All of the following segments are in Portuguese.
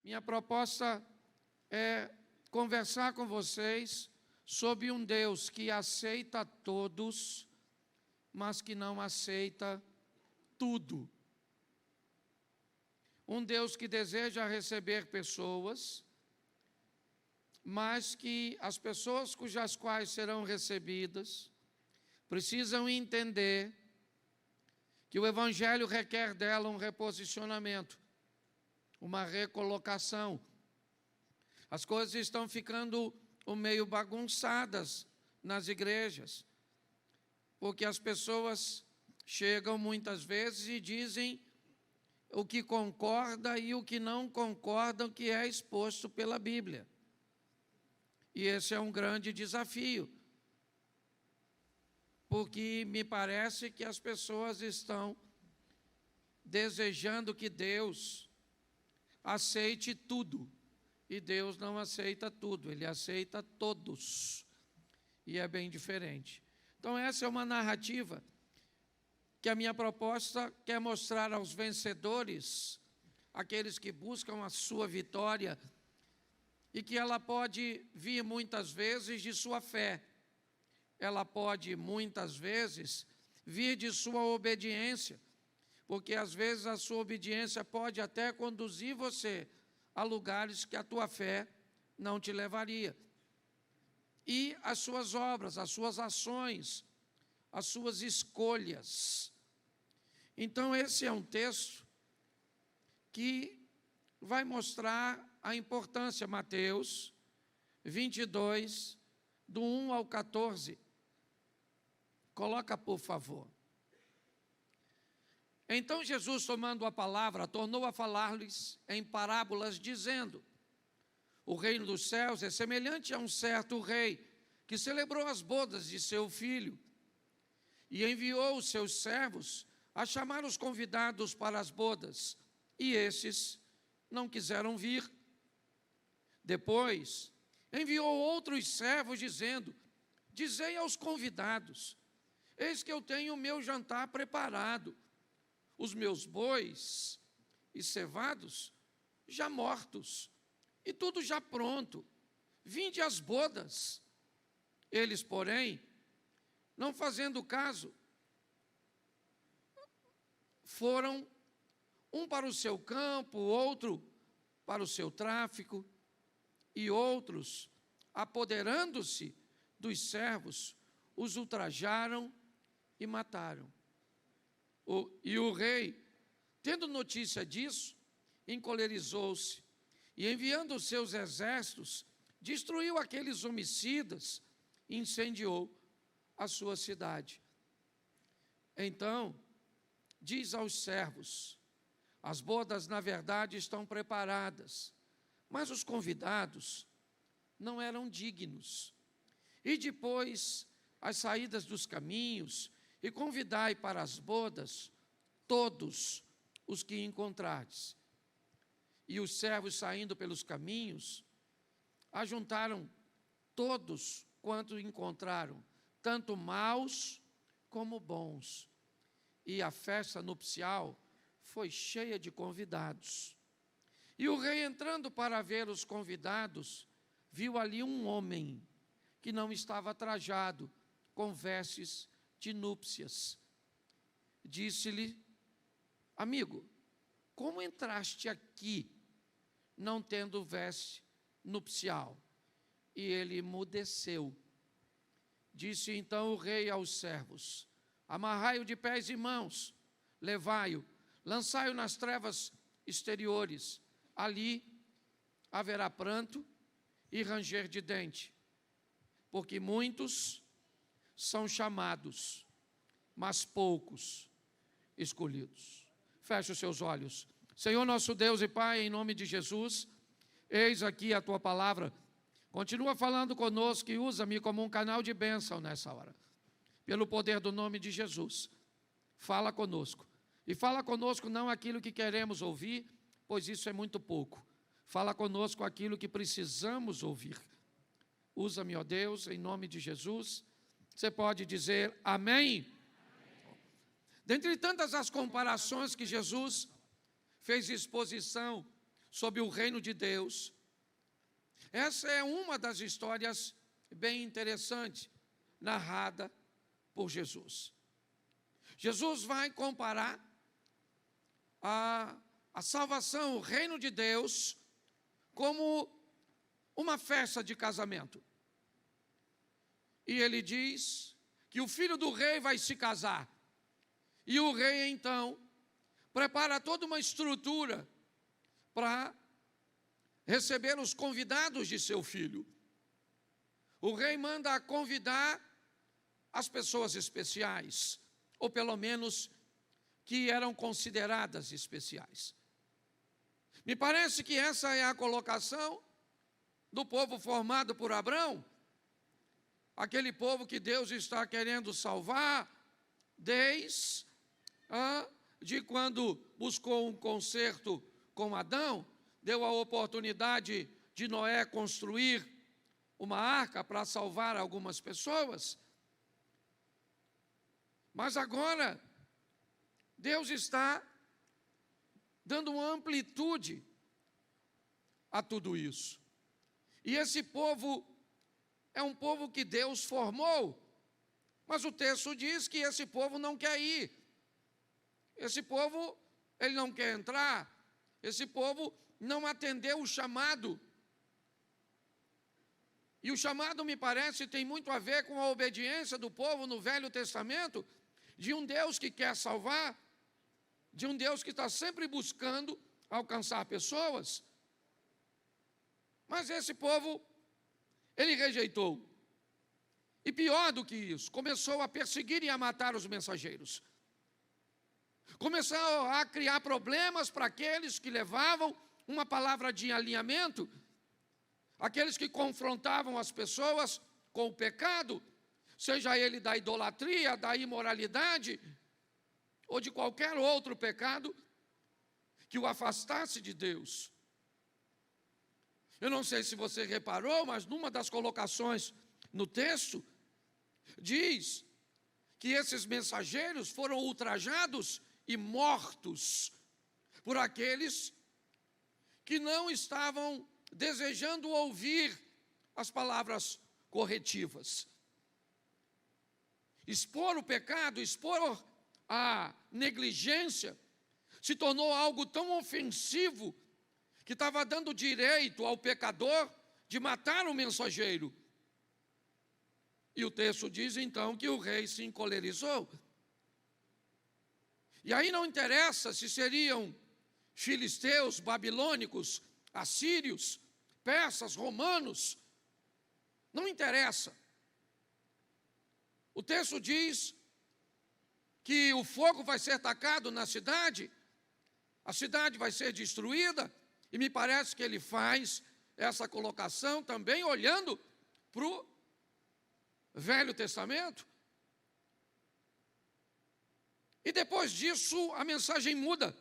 Minha proposta é conversar com vocês sobre um Deus que aceita todos, mas que não aceita tudo. Um Deus que deseja receber pessoas, mas que as pessoas cujas quais serão recebidas precisam entender que o Evangelho requer dela um reposicionamento, uma recolocação. As coisas estão ficando meio bagunçadas nas igrejas, porque as pessoas chegam muitas vezes e dizem o que concorda e o que não concorda, o que é exposto pela Bíblia. E esse é um grande desafio, porque me parece que as pessoas estão desejando que Deus aceite tudo, e Deus não aceita tudo, Ele aceita todos, e é bem diferente. Então essa é uma narrativa que a minha proposta quer mostrar aos vencedores, aqueles que buscam a sua vitória, e que ela pode vir muitas vezes de sua fé, ela pode muitas vezes vir de sua obediência, porque às vezes a sua obediência pode até conduzir você a lugares que a tua fé não te levaria. E as suas obras, as suas ações, as suas escolhas. Então esse é um texto que vai mostrar a importância, Mateus 22, do 1 ao 14. Coloca, por favor. Então Jesus, tomando a palavra, tornou a falar-lhes em parábolas, dizendo: o reino dos céus é semelhante a um certo rei, que celebrou as bodas de seu filho, e enviou os seus servos a chamar os convidados para as bodas, e esses não quiseram vir. Depois enviou outros servos, dizendo: dizei aos convidados, eis que eu tenho o meu jantar preparado, os meus bois e cevados já mortos, e tudo já pronto, vinde às bodas. Eles, porém, não fazendo caso, foram um para o seu campo, outro para o seu tráfico, e outros, apoderando-se dos servos, os ultrajaram e mataram. E o rei, tendo notícia disso, encolerizou-se e, enviando os seus exércitos, destruiu aqueles homicidas e incendiou a sua cidade. Então, diz aos servos: as bodas, na verdade, estão preparadas, mas os convidados não eram dignos. E depois, as saídas dos caminhos, e convidai para as bodas todos os que encontrardes. E os servos, saindo pelos caminhos, ajuntaram todos quanto encontraram, tanto maus como bons. E a festa nupcial foi cheia de convidados. E o rei, entrando para ver os convidados, viu ali um homem que não estava trajado com vestes de núpcias. Disse-lhe: amigo, como entraste aqui, não tendo veste nupcial? E ele emudeceu. Disse então o rei aos servos: amarrai-o de pés e mãos, levai-o, lançai-o nas trevas exteriores, ali haverá pranto e ranger de dente, porque muitos são chamados, mas poucos escolhidos. Feche os seus olhos. Senhor nosso Deus e Pai, em nome de Jesus, eis aqui a Tua palavra. Continua falando conosco e usa-me como um canal de bênção nessa hora. Pelo poder do nome de Jesus, fala conosco. E fala conosco não aquilo que queremos ouvir, pois isso é muito pouco. Fala conosco aquilo que precisamos ouvir. Usa-me, ó Deus, em nome de Jesus. Você pode dizer amém? Dentre tantas as comparações que Jesus fez exposição sobre o reino de Deus. Essa é uma das histórias bem interessantes, narrada por Jesus. Jesus vai comparar a salvação, o reino de Deus, como uma festa de casamento. E ele diz que o filho do rei vai se casar. E o rei, então, prepara toda uma estrutura para receber os convidados de seu filho. O rei manda convidar as pessoas especiais, ou pelo menos que eram consideradas especiais. Me parece que essa é a colocação do povo formado por Abrão, aquele povo que Deus está querendo salvar desde de quando buscou um concerto com Adão, deu a oportunidade de Noé construir uma arca para salvar algumas pessoas. Mas agora, Deus está dando uma amplitude a tudo isso. E esse povo é um povo que Deus formou, mas o texto diz que esse povo não quer ir. Esse povo, ele não quer entrar. Esse povo não atendeu o chamado. E o chamado, me parece, tem muito a ver com a obediência do povo no Velho Testamento, de um Deus que quer salvar, de um Deus que está sempre buscando alcançar pessoas. Mas esse povo, ele rejeitou. E pior do que isso, começou a perseguir e a matar os mensageiros. Começou a criar problemas para aqueles que levavam uma palavra de alinhamento, aqueles que confrontavam as pessoas com o pecado, seja ele da idolatria, da imoralidade, ou de qualquer outro pecado que o afastasse de Deus. Eu não sei se você reparou, mas numa das colocações no texto, diz que esses mensageiros foram ultrajados e mortos por aqueles que não estavam desejando ouvir as palavras corretivas. Expor o pecado, expor a negligência, se tornou algo tão ofensivo que estava dando direito ao pecador de matar o mensageiro. E o texto diz então que o rei se encolerizou. E aí não interessa se seriam filisteus, babilônicos, assírios, persas, romanos, não interessa. O texto diz que o fogo vai ser tacado na cidade, a cidade vai ser destruída, e me parece que ele faz essa colocação também olhando para o Velho Testamento. E depois disso a mensagem muda.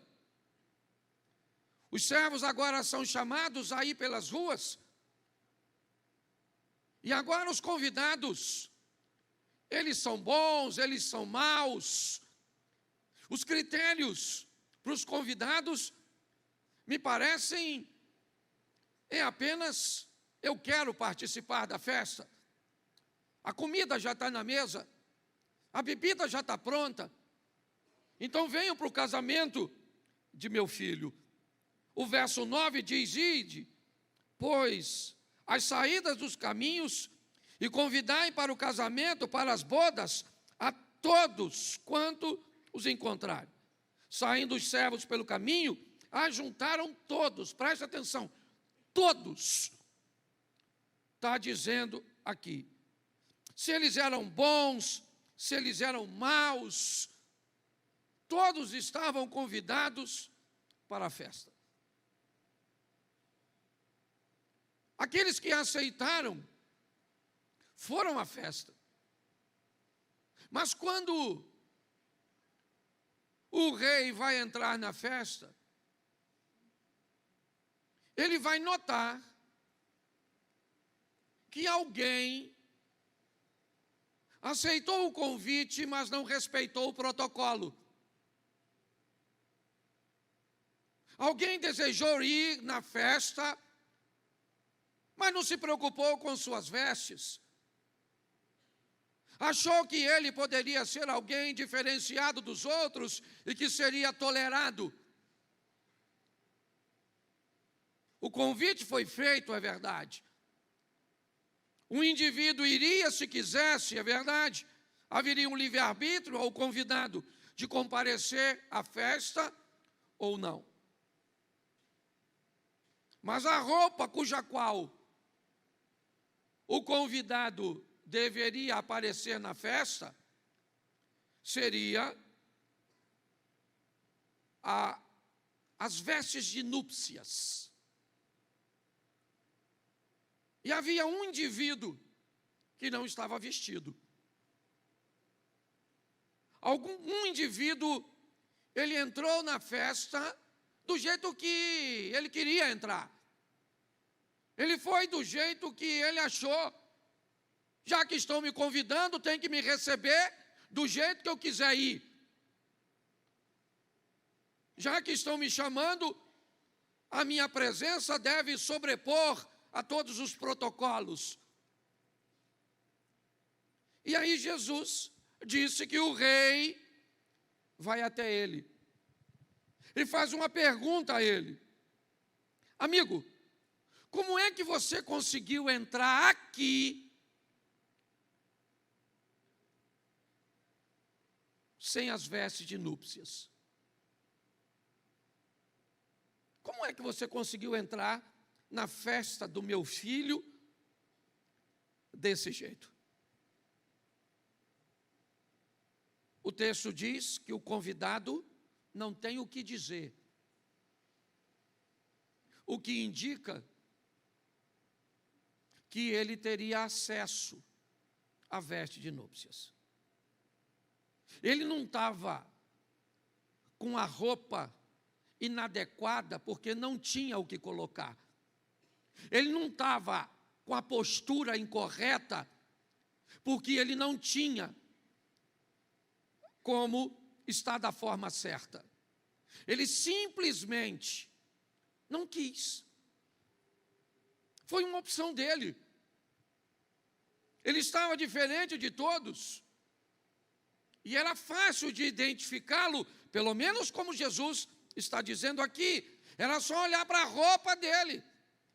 Os servos agora são chamados a ir pelas ruas. E agora os convidados, eles são bons, eles são maus. Os critérios para os convidados, me parecem, é apenas, eu quero participar da festa. A comida já está na mesa, a bebida já está pronta. Então venham para o casamento de meu filho. O verso 9 diz: ide, pois, as saídas dos caminhos, e convidai para o casamento, para as bodas, a todos quanto os encontrarem. Saindo os servos pelo caminho, ajuntaram todos, preste atenção, todos. Está dizendo aqui, se eles eram bons, se eles eram maus, todos estavam convidados para a festa. Aqueles que aceitaram foram à festa. Mas quando o rei vai entrar na festa, ele vai notar que alguém aceitou o convite, mas não respeitou o protocolo. Alguém desejou ir na festa, mas não se preocupou com suas vestes. Achou que ele poderia ser alguém diferenciado dos outros e que seria tolerado. O convite foi feito, é verdade. O indivíduo iria se quisesse, é verdade. Haveria um livre-arbítrio ao convidado de comparecer à festa ou não. Mas a roupa cuja qual o convidado deveria aparecer na festa seria as vestes de núpcias. E havia um indivíduo que não estava vestido. Um indivíduo, ele entrou na festa do jeito que ele queria entrar. Ele foi do jeito que ele achou. Já que estão me convidando, tem que me receber do jeito que eu quiser ir. Já que estão me chamando, a minha presença deve sobrepor a todos os protocolos. E aí Jesus disse que o rei vai até ele. Ele faz uma pergunta a ele: amigo, como é que você conseguiu entrar aqui sem as vestes de núpcias? Como é que você conseguiu entrar na festa do meu filho desse jeito? O texto diz que o convidado não tem o que dizer, o que indica que ele teria acesso à veste de núpcias. Ele não estava com a roupa inadequada porque não tinha o que colocar. Ele não estava com a postura incorreta porque ele não tinha como estar da forma certa. Ele simplesmente não quis. Foi uma opção dele. Ele estava diferente de todos. E era fácil de identificá-lo, pelo menos como Jesus está dizendo aqui. Era só olhar para a roupa dele.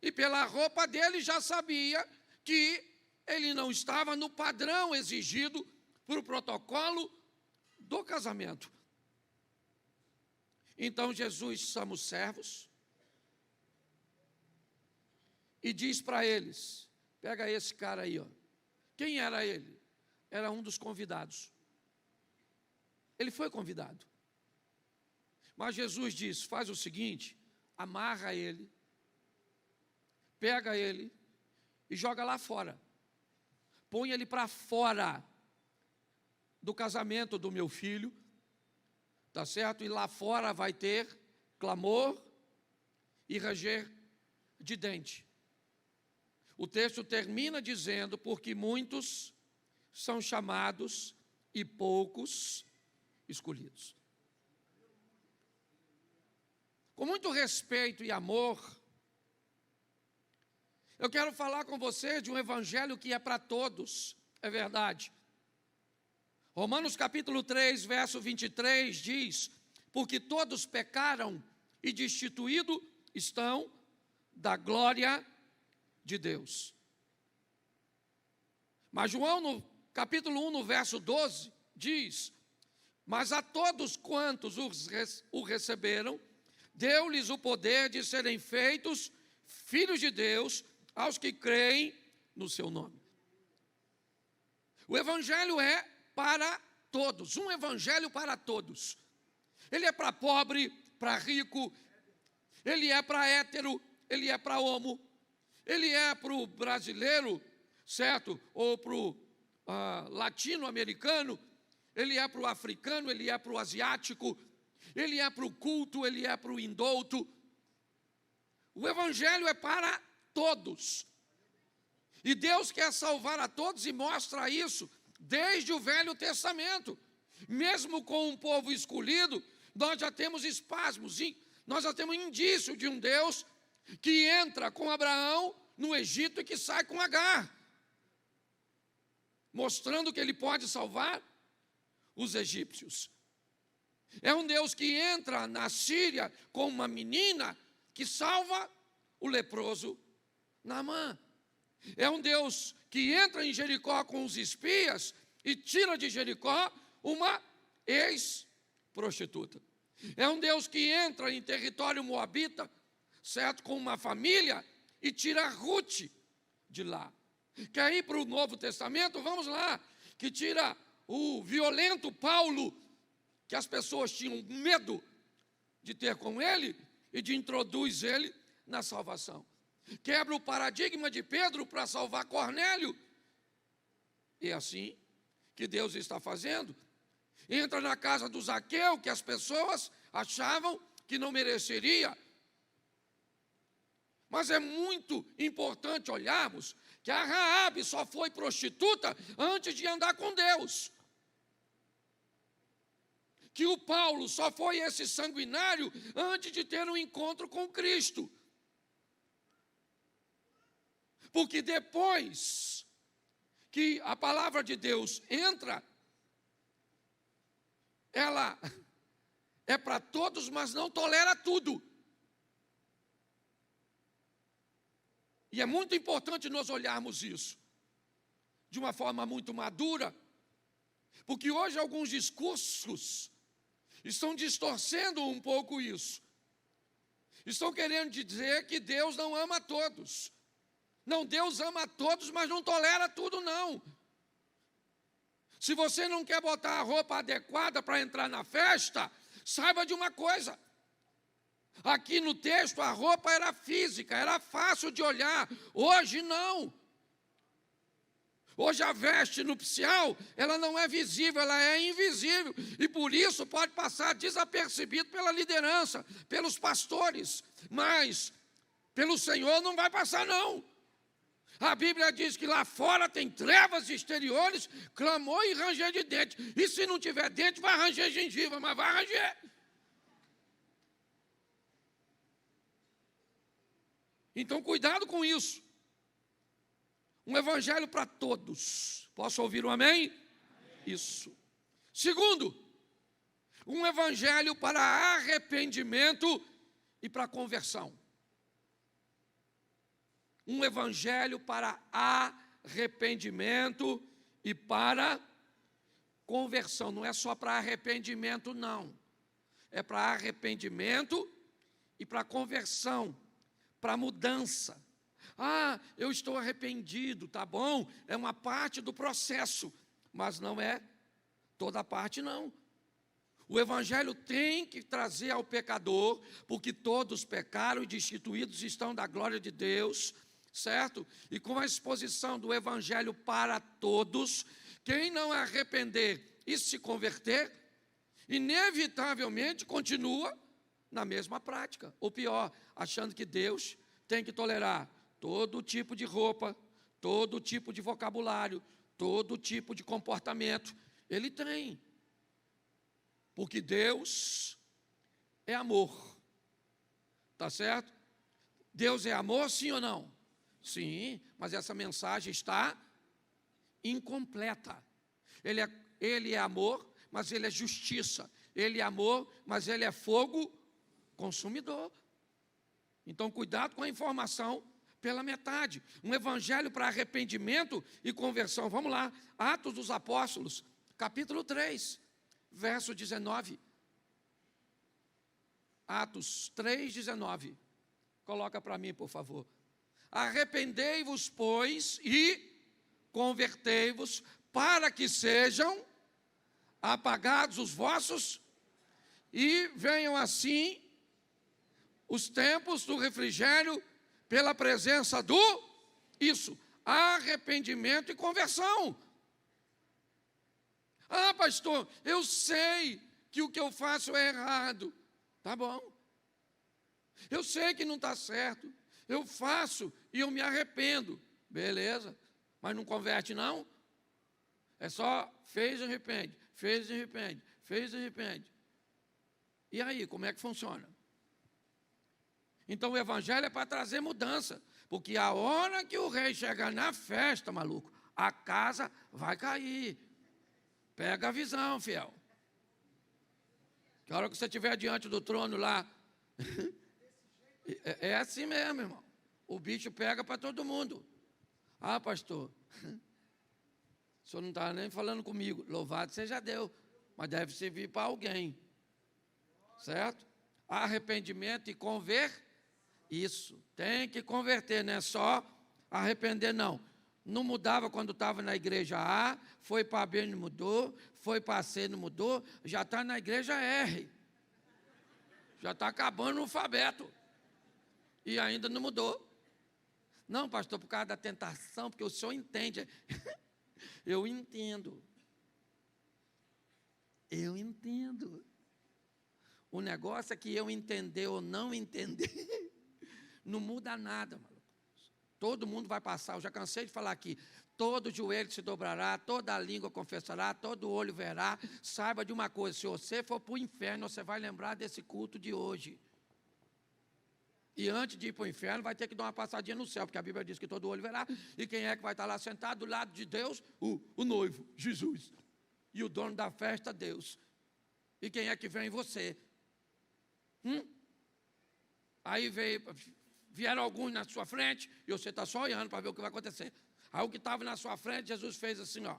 E pela roupa dele já sabia que ele não estava no padrão exigido por protocolo do casamento. Então Jesus chama os servos e diz para eles: pega esse cara aí, ó. Quem era ele? Era um dos convidados. Ele foi convidado. Mas Jesus diz: faz o seguinte, amarra ele, pega ele e joga lá fora. Põe ele para fora do casamento do meu filho, tá certo? E lá fora vai ter clamor e ranger de dente. O texto termina dizendo: porque muitos são chamados e poucos escolhidos. Com muito respeito e amor, eu quero falar com você de um evangelho que é para todos, é verdade. Romanos capítulo 3, verso 23 diz: porque todos pecaram e destituídos estão da glória de Deus. Mas João, no capítulo 1, no verso 12, diz: mas a todos quantos o receberam, deu-lhes o poder de serem feitos filhos de Deus, aos que creem no seu nome. O evangelho é para todos, um evangelho para todos. Ele é para pobre, para rico, ele é para hétero, ele é para homo, ele é para o brasileiro, certo? Ou para o latino-americano, ele é para o africano, ele é para o asiático, ele é para o culto, ele é para o indouto. O evangelho é para todos. E Deus quer salvar a todos e mostra isso desde o Velho Testamento. Mesmo com um povo escolhido, nós já temos espasmos, Nós já temos indício de um Deus que entra com Abraão no Egito e que sai com Agar, mostrando que ele pode salvar os egípcios. É um Deus que entra na Síria com uma menina que salva o leproso Naamã. É um Deus que entra em Jericó com os espias e tira de Jericó uma ex-prostituta. É um Deus que entra em território moabita, certo, com uma família e tira Ruth de lá. Quer ir para o Novo Testamento? Vamos lá, que tira o violento Paulo, que as pessoas tinham medo de ter com ele, e de introduz ele na salvação. Quebra o paradigma de Pedro para salvar Cornélio. E é assim que Deus está fazendo. Entra na casa do Zaqueu, que as pessoas achavam que não mereceria. Mas é muito importante olharmos que a Raabe só foi prostituta antes de andar com Deus. Que o Paulo só foi esse sanguinário antes de ter um encontro com Cristo. Porque depois que a palavra de Deus entra, ela é para todos, mas não tolera tudo. E é muito importante nós olharmos isso de uma forma muito madura, porque hoje alguns discursos estão distorcendo um pouco isso. Estão querendo dizer que Deus não ama a todos. Não, Deus ama a todos, mas não tolera tudo, não. Se você não quer botar a roupa adequada para entrar na festa, saiba de uma coisa. Aqui no texto a roupa era física, era fácil de olhar. Hoje não. Hoje a veste nupcial, ela não é visível, ela é invisível. E por isso pode passar desapercebido pela liderança, pelos pastores. Mas pelo Senhor não vai passar, não. A Bíblia diz que lá fora tem trevas exteriores, clamor e ranger de dente. E se não tiver dente, vai ranger gengiva, mas vai ranger. Então, cuidado com isso. Um evangelho para todos. Posso ouvir um amém? Isso. Segundo, um evangelho para arrependimento e para conversão. Um evangelho para arrependimento e para conversão. Não é só para arrependimento, não. É para arrependimento e para conversão, para mudança. Ah, eu estou arrependido, tá bom? É uma parte do processo, mas não é toda a parte, não. O evangelho tem que trazer ao pecador, porque todos pecaram e destituídos estão da glória de Deus, certo? E com a exposição do evangelho para todos, quem não arrepender e se converter, inevitavelmente continua na mesma prática, ou pior, achando que Deus tem que tolerar todo tipo de roupa, todo tipo de vocabulário, todo tipo de comportamento. Ele tem. Porque Deus é amor. Tá certo? Deus é amor, sim ou não? Sim, mas essa mensagem está incompleta. Ele é amor, mas ele é justiça. Ele é amor, mas ele é fogo consumidor. Então, cuidado com a informação pela metade. Um evangelho para arrependimento e conversão. Vamos lá, Atos dos Apóstolos, capítulo 3, verso 19. Atos 3, 19. Coloca para mim, por favor. Arrependei-vos, pois, e convertei-vos, para que sejam apagados os vossos, e venham assim os tempos do refrigério, pela presença do, isso, arrependimento e conversão. Ah, pastor, eu sei que o que eu faço é errado. Tá bom. Eu sei que não está certo. Eu faço e eu me arrependo. Beleza. Mas não converte, não? É só fez e arrepende, fez e arrepende, fez e arrepende. E aí, como é que funciona? Então o evangelho é para trazer mudança, porque a hora que o rei chegar na festa, maluco, a casa vai cair. Pega a visão, fiel. Que a hora que você estiver diante do trono lá, é assim mesmo, irmão. O bicho pega para todo mundo. Ah, pastor, o senhor não está nem falando comigo. Louvado seja Deus, mas deve servir para alguém. Certo? Arrependimento e isso, tem que converter, não é só arrepender, não. Não mudava quando estava na igreja A, foi para B, não mudou, foi para C, não mudou, já está na igreja R. Já está acabando o alfabeto. E ainda não mudou. Não, pastor, por causa da tentação, porque o senhor entende. Eu entendo. Eu entendo. O negócio é que eu entender ou não entender, não muda nada, maluco. Todo mundo vai passar, eu já cansei de falar aqui. Todo joelho se dobrará, toda língua confessará, todo olho verá. Saiba de uma coisa, se você for para o inferno, você vai lembrar desse culto de hoje. E antes de ir para o inferno, vai ter que dar uma passadinha no céu, porque a Bíblia diz que todo olho verá. E quem é que vai estar lá sentado do lado de Deus? O noivo, Jesus. E o dono da festa, Deus. E quem é que vem? Você. Aí vieram alguns na sua frente, e você está só olhando para ver o que vai acontecer. Aí o que estava na sua frente, Jesus fez assim, ó.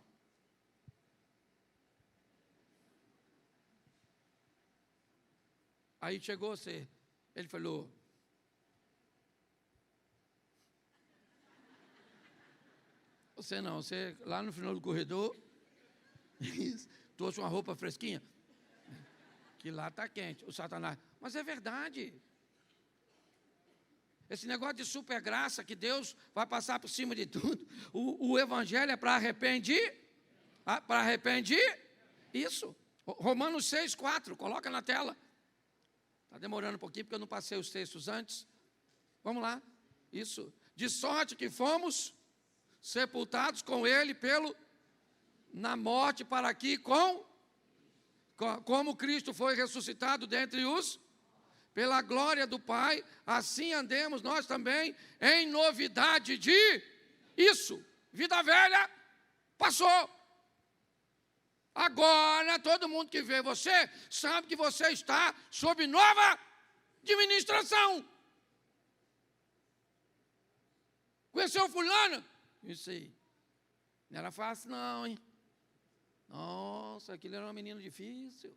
Aí chegou você. Ele falou: você não, você lá no final do corredor, trouxe uma roupa fresquinha, que lá está quente, o Satanás. Mas é verdade. Esse negócio de super graça, que Deus vai passar por cima de tudo. O evangelho é para arrepender. Para arrepender, isso. Romanos 6,4, coloca na tela. Está demorando um pouquinho, porque eu não passei os textos antes. Vamos lá, isso. De sorte que fomos sepultados com ele na morte, para que como Cristo foi ressuscitado dentre os, pela glória do Pai, assim andemos nós também em novidade de isso. Vida velha passou. Agora todo mundo que vê você sabe que você está sob nova administração. Conheceu fulano? Isso aí. Não era fácil não, hein? Nossa, aquilo era um menino difícil.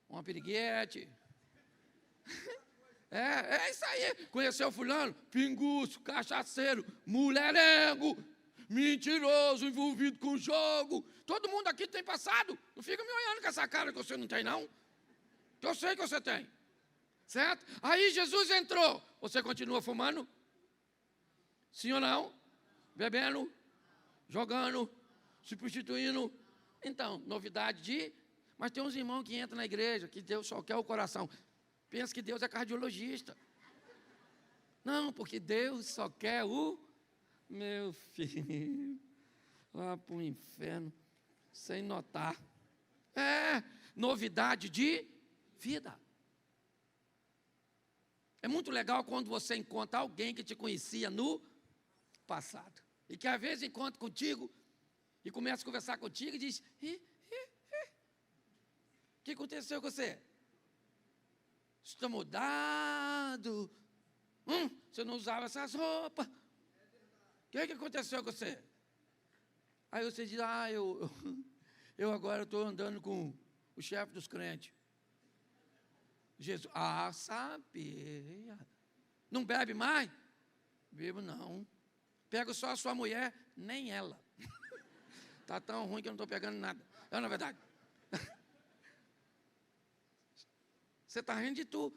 Uma piriguete. É isso aí. Conheceu fulano? Pinguço, cachaceiro, mulherengo, mentiroso, envolvido com jogo. Todo mundo aqui tem passado. Não fica me olhando com essa cara que você não tem, não. Que eu sei que você tem. Certo? Aí Jesus entrou. Você continua fumando? Sim ou não? Bebendo? Jogando? Se prostituindo? Então, novidade de... Mas tem uns irmãos que entram na igreja, que Deus só quer o coração. Pensa que Deus é cardiologista. Não, porque Deus só quer o meu filho. Lá para o inferno, sem notar. Novidade de vida. É muito legal quando você encontra alguém que te conhecia no passado. E que às vezes encontra contigo e começa a conversar contigo e diz: o que aconteceu com você? Você está mudado. Você não usava essas roupas. O que aconteceu com você? Aí você diz: eu agora estou andando com o chefe dos crentes. Jesus: sabia. Não bebe mais? Bebo não. Pego só a sua mulher, nem ela. Está tão ruim que eu não estou pegando nada. É na verdade. Você está rindo de tu.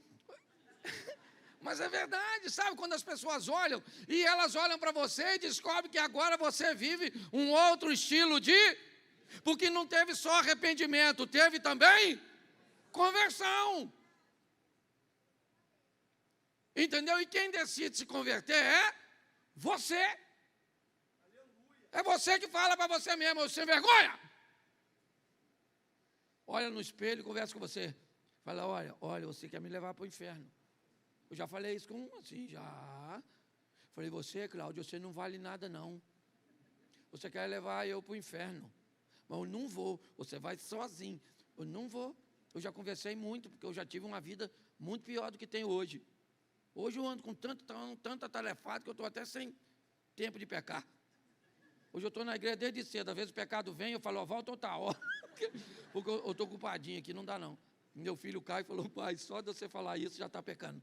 Mas é verdade, sabe? Quando as pessoas olham, e elas olham para você e descobrem que agora você vive um outro estilo de... Porque não teve só arrependimento, teve também conversão. Entendeu? E quem decide se converter é você. É você que fala para você mesmo: eu sem vergonha. Olha no espelho e conversa com você. Fala: olha, você quer me levar para o inferno. Eu já falei isso com assim, já. Falei, você, Cláudio, você não vale nada não. Você quer levar eu para o inferno. Mas eu não vou, você vai sozinho. Eu não vou. Eu já conversei muito, porque eu já tive uma vida muito pior do que tenho hoje. Hoje eu ando com tanto atarefado que eu estou até sem tempo de pecar. Hoje eu estou na igreja desde cedo. Às vezes o pecado vem, eu falo, volta outra hora. Porque eu estou ocupadinho aqui, não dá não. Meu filho Caio falou, pai, só de você falar isso já está pecando.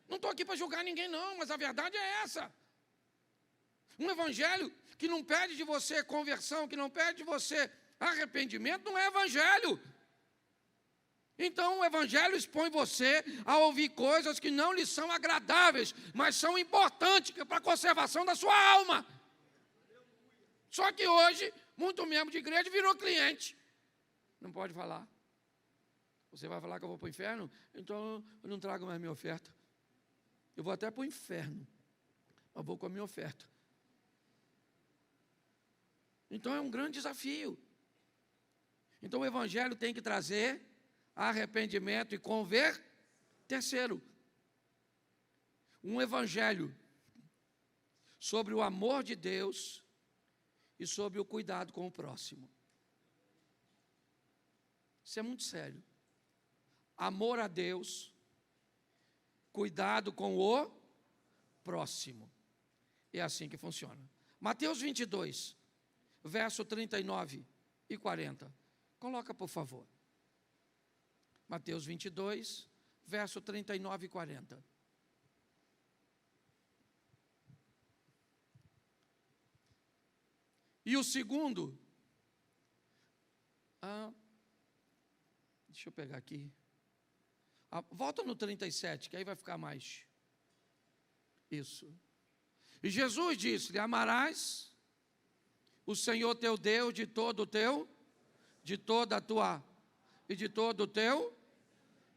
Não estou aqui para julgar ninguém não, mas a verdade é essa. Um evangelho que não pede de você conversão, que não pede de você arrependimento, não é evangelho. Então o evangelho expõe você a ouvir coisas que não lhe são agradáveis, mas são importantes para a conservação da sua alma. Só que hoje, muito membro de igreja virou cliente. Não pode falar. Você vai falar que eu vou para o inferno? Então eu não trago mais minha oferta. Eu vou até para o inferno, mas vou com a minha oferta. Então é um grande desafio. Então o evangelho tem que trazer arrependimento e converter. Terceiro, um evangelho sobre o amor de Deus e sobre o cuidado com o próximo. Isso é muito sério. Amor a Deus, cuidado com o próximo. É assim que funciona. Mateus 22, verso 39 e 40. Coloca, por favor. Mateus 22, verso 39 e 40. E o segundo, deixa eu pegar aqui. Volta no 37, que aí vai ficar mais. Isso. E Jesus disse-lhe, amarás o Senhor teu Deus de todo o teu, de toda a tua, e de todo o teu,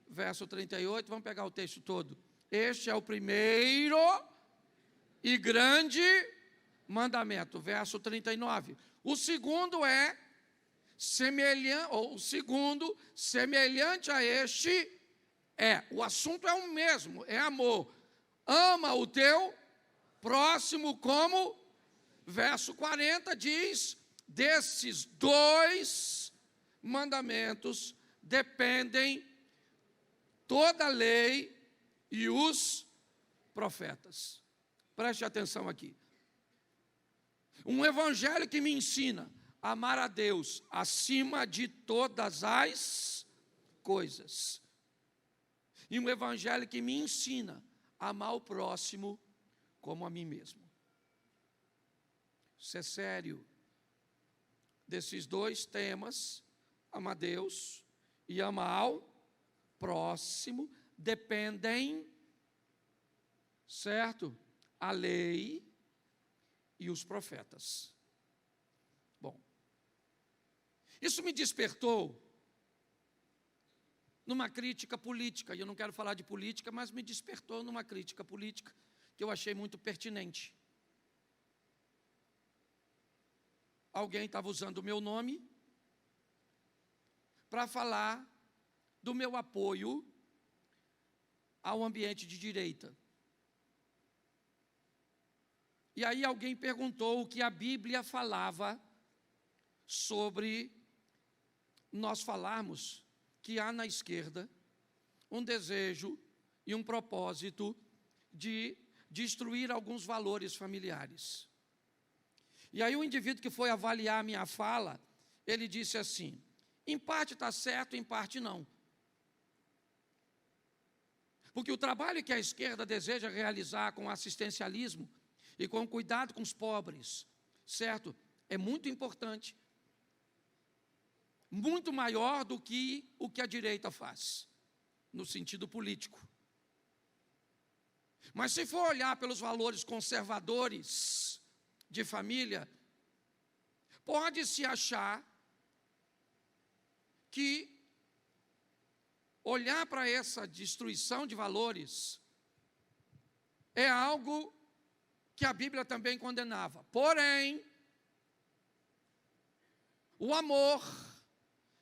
verso 38, vamos pegar o texto todo. Este é o primeiro e grande mandamento, verso 39. O segundo é semelhante a este o assunto é o mesmo, é amor. Ama o teu próximo como, verso 40 diz, desses dois mandamentos dependem toda a lei e os profetas. Preste atenção aqui. Um evangelho que me ensina a amar a Deus acima de todas as coisas. E um evangelho que me ensina a amar o próximo como a mim mesmo. Isso é sério. Desses dois temas, ama a Deus e ama ao próximo, dependem, certo? A lei e os profetas. Bom, isso me despertou numa crítica política, e eu não quero falar de política, mas me despertou numa crítica política que eu achei muito pertinente. Alguém estava usando o meu nome para falar do meu apoio ao ambiente de direita. E aí alguém perguntou o que a Bíblia falava sobre nós falarmos que há na esquerda um desejo e um propósito de destruir alguns valores familiares. E aí o indivíduo que foi avaliar a minha fala, ele disse assim, em parte está certo, em parte não. Porque o trabalho que a esquerda deseja realizar com assistencialismo e com cuidado com os pobres, certo? É muito importante. Muito maior do que o que a direita faz, no sentido político. Mas se for olhar pelos valores conservadores de família, pode-se achar que olhar para essa destruição de valores é algo que a Bíblia também condenava. Porém, o amor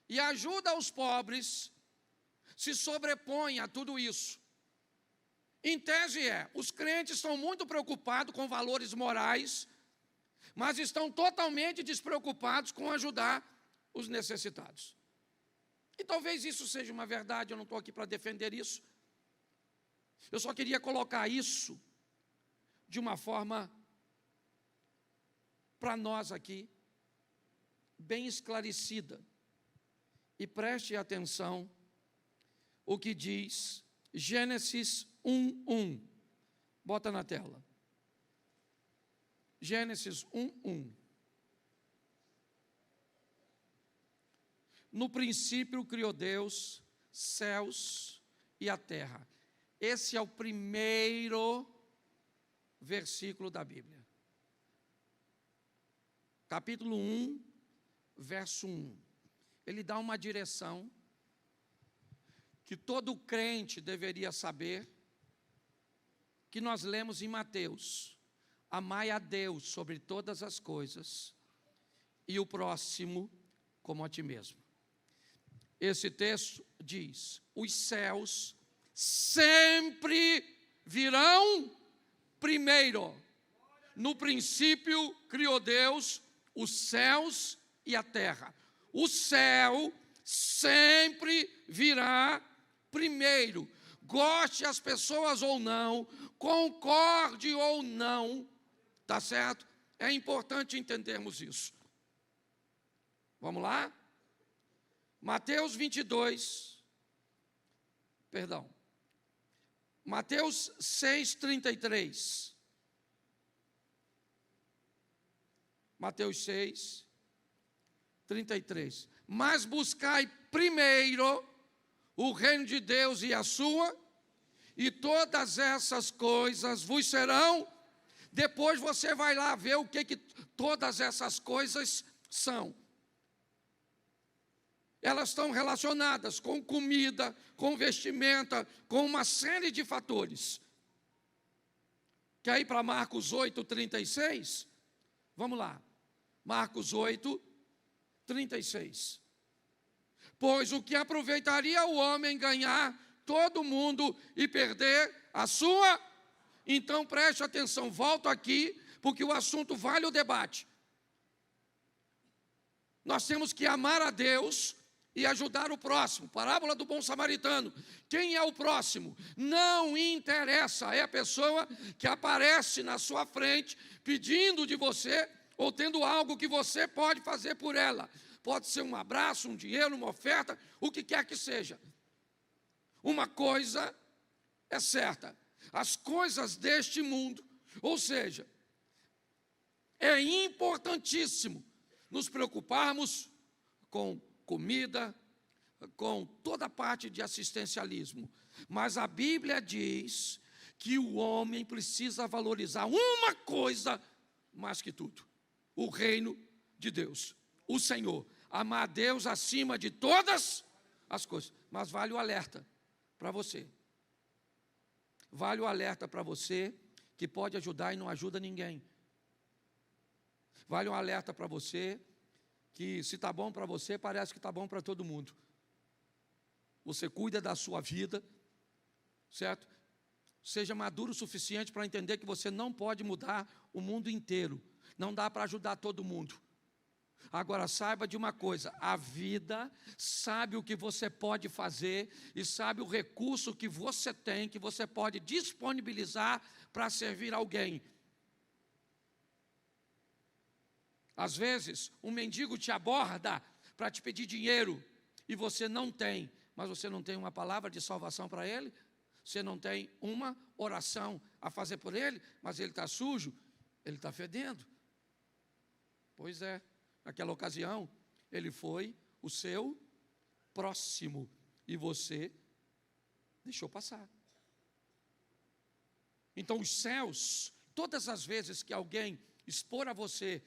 e a ajuda aos pobres se sobrepõe a tudo isso. Em tese os crentes estão muito preocupados com valores morais, mas estão totalmente despreocupados com ajudar os necessitados. E talvez isso seja uma verdade, eu não estou aqui para defender isso. Eu só queria colocar isso de uma forma para nós aqui, bem esclarecida. E preste atenção o que diz Gênesis 1:1. Bota na tela. Gênesis 1:1. No princípio criou Deus céus e a terra. Esse é o primeiro versículo da Bíblia. Capítulo 1, verso 1. Ele dá uma direção que todo crente deveria saber, que nós lemos em Mateus: amai a Deus sobre todas as coisas e o próximo como a ti mesmo. Esse texto diz: os céus sempre virão primeiro. No princípio criou Deus os céus e a terra. O céu sempre virá primeiro. Goste as pessoas ou não, concorde ou não, tá certo? É importante entendermos isso. Vamos lá? Mateus 6:33. Mateus 6:33. Mas buscai primeiro o reino de Deus e a sua, e todas essas coisas vos serão. Depois você vai lá ver o que todas essas coisas são. Elas estão relacionadas com comida, com vestimenta, com uma série de fatores. Quer ir para Marcos 8:36? Vamos lá. Marcos 8:36. Pois o que aproveitaria o homem ganhar todo mundo e perder a sua? Então preste atenção, volto aqui, porque o assunto vale o debate. Nós temos que amar a Deus e ajudar o próximo. Parábola do bom samaritano. Quem é o próximo? Não interessa, é a pessoa que aparece na sua frente pedindo de você ou tendo algo que você pode fazer por ela. Pode ser um abraço, um dinheiro, uma oferta, o que quer que seja. Uma coisa é certa: as coisas deste mundo, ou seja, é importantíssimo nos preocuparmos com comida, com toda a parte de assistencialismo. Mas a Bíblia diz que o homem precisa valorizar uma coisa mais que tudo: o reino de Deus, o Senhor. Amar a Deus acima de todas as coisas. Mas vale o alerta para você. Vale o alerta para você que pode ajudar e não ajuda ninguém. Vale um alerta para você que, se está bom para você, parece que está bom para todo mundo. Você cuida da sua vida, certo? Seja maduro o suficiente para entender que você não pode mudar o mundo inteiro. Não dá para ajudar todo mundo. Agora saiba de uma coisa: a vida sabe o que você pode fazer e sabe o recurso que você tem, que você pode disponibilizar para servir alguém. Às vezes, um mendigo te aborda para te pedir dinheiro e você não tem, mas você não tem uma palavra de salvação para ele, você não tem uma oração a fazer por ele, mas ele está sujo, ele está fedendo. Pois é, naquela ocasião, ele foi o seu próximo e você deixou passar. Então, os céus, todas as vezes que alguém expor a você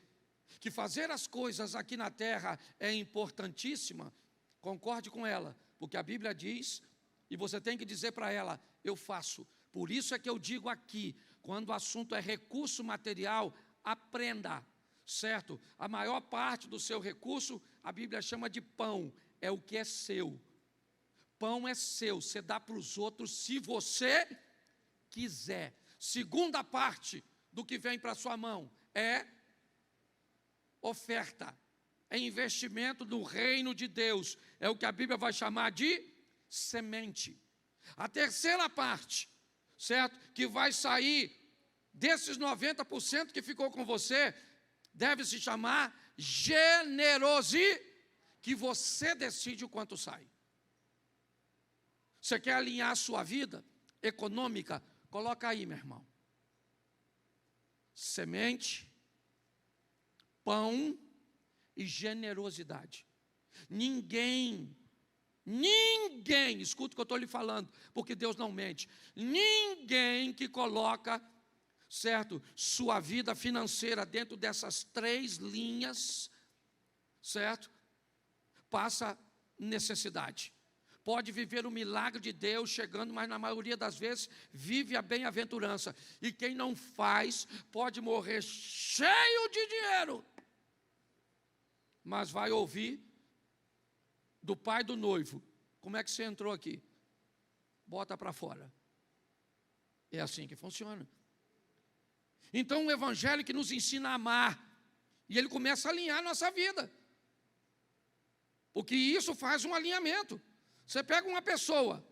que fazer as coisas aqui na terra é importantíssima, concorde com ela, porque a Bíblia diz, e você tem que dizer para ela: eu faço. Por isso é que eu digo aqui, quando o assunto é recurso material, aprenda, certo? A maior parte do seu recurso, a Bíblia chama de pão, é o que é seu. Pão é seu, você dá para os outros se você quiser. Segunda parte do que vem para a sua mão é oferta, é investimento no reino de Deus. É o que a Bíblia vai chamar de semente. A terceira parte, certo? Que vai sair desses 90% que ficou com você, deve se chamar generosidade, que você decide o quanto sai. Você quer alinhar a sua vida econômica? Coloca aí, meu irmão. Semente, pão e generosidade. Ninguém, escuta o que eu estou lhe falando, porque Deus não mente. Ninguém que coloca, certo, sua vida financeira dentro dessas 3 linhas, certo, passa necessidade. Pode viver o milagre de Deus chegando, mas na maioria das vezes vive a bem-aventurança. E quem não faz pode morrer cheio de dinheiro, mas vai ouvir do pai do noivo: como é que você entrou aqui? Bota para fora. É assim que funciona. Então o evangelho que nos ensina a amar, e ele começa a alinhar a nossa vida, porque isso faz um alinhamento. Você pega uma pessoa,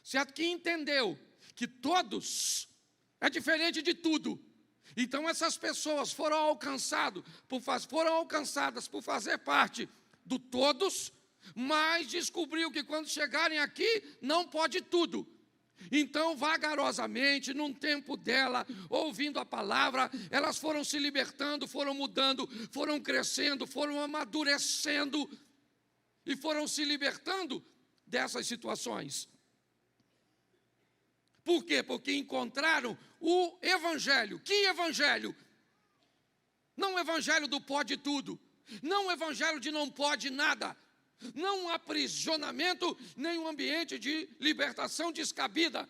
certo, que entendeu que todos é diferente de tudo. Então essas pessoas foram alcançadas por fazer parte do todos, mas descobriu que quando chegarem aqui não pode tudo. Então, vagarosamente, num tempo dela, ouvindo a palavra, elas foram se libertando, foram mudando, foram crescendo, foram amadurecendo e foram se libertando dessas situações. Por quê? Porque encontraram o evangelho. Que evangelho? Não o evangelho do pode tudo, não o evangelho de não pode nada, não um aprisionamento, nem um ambiente de libertação descabida,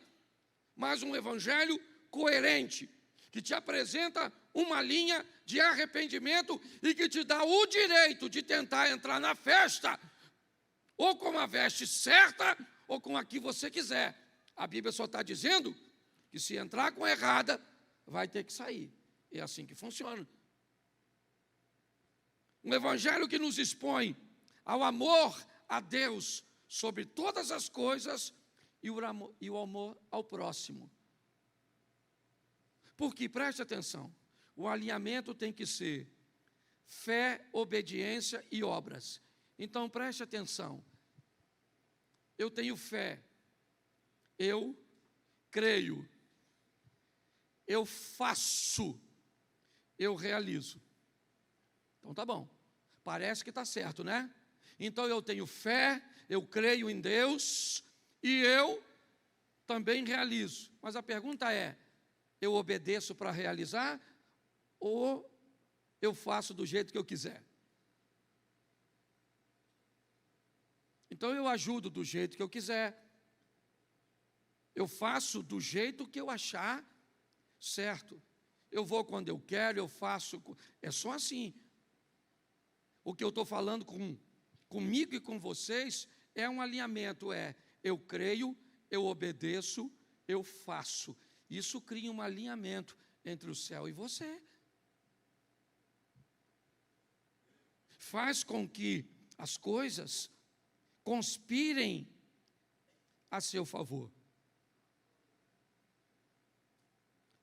mas um evangelho coerente, que te apresenta uma linha de arrependimento e que te dá o direito de tentar entrar na festa, ou com a veste certa, ou com a que você quiser. A Bíblia só está dizendo que se entrar com a errada, vai ter que sair. É assim que funciona. Um evangelho que nos expõe ao amor a Deus sobre todas as coisas e o amor ao próximo. Porque, preste atenção, o alinhamento tem que ser fé, obediência e obras. Então, preste atenção. Eu tenho fé, eu creio, eu faço, eu realizo. Então tá bom, parece que está certo, né? Então eu tenho fé, eu creio em Deus e eu também realizo. Mas a pergunta é, eu obedeço para realizar ou eu faço do jeito que eu quiser? Então eu ajudo do jeito que eu quiser, eu faço do jeito que eu achar certo, eu vou quando eu quero, eu faço, é só assim. O que eu estou falando comigo e com vocês é um alinhamento, eu creio, eu obedeço, eu faço. Isso cria um alinhamento entre o céu e você. Faz com que as coisas conspirem a seu favor.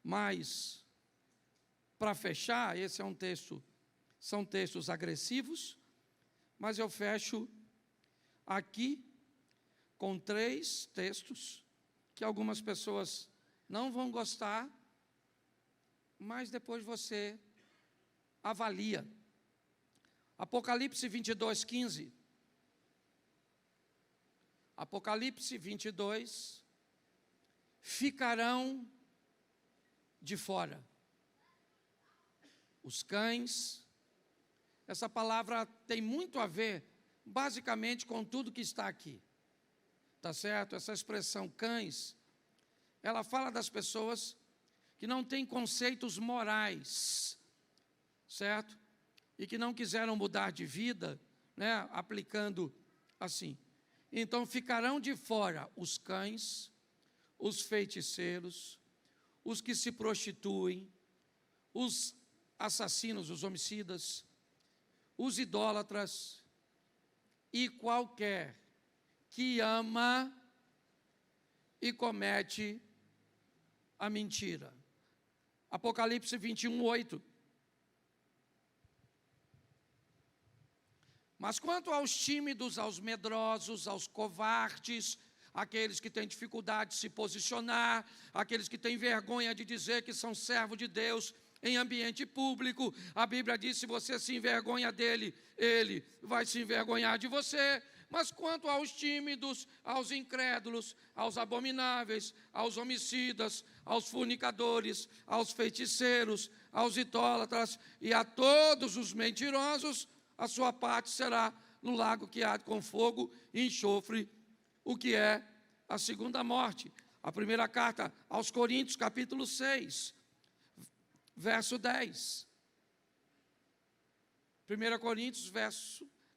Mas, para fechar, esse é um texto, são textos agressivos, mas eu fecho aqui com 3 textos que algumas pessoas não vão gostar, mas depois você avalia. Apocalipse 22:15. Apocalipse 22, ficarão de fora os cães. Essa palavra tem muito a ver, basicamente, com tudo que está aqui. Tá certo? Essa expressão cães, ela fala das pessoas que não têm conceitos morais, certo? E que não quiseram mudar de vida, né? Aplicando assim. Então ficarão de fora os cães, os feiticeiros, os que se prostituem, os assassinos, os homicidas, os idólatras e qualquer que ama e comete a mentira. Apocalipse 21, 8. Mas quanto aos tímidos, aos medrosos, aos covardes, aqueles que têm dificuldade de se posicionar, aqueles que têm vergonha de dizer que são servos de Deus em ambiente público, a Bíblia diz: se você se envergonha dele, ele vai se envergonhar de você. Mas quanto aos tímidos, aos incrédulos, aos abomináveis, aos homicidas, aos fornicadores, aos feiticeiros, aos idólatras e a todos os mentirosos, a sua parte será no lago que arde com fogo e enxofre, o que é a segunda morte. A primeira carta aos Coríntios, capítulo 6, verso 10. 1 Coríntios,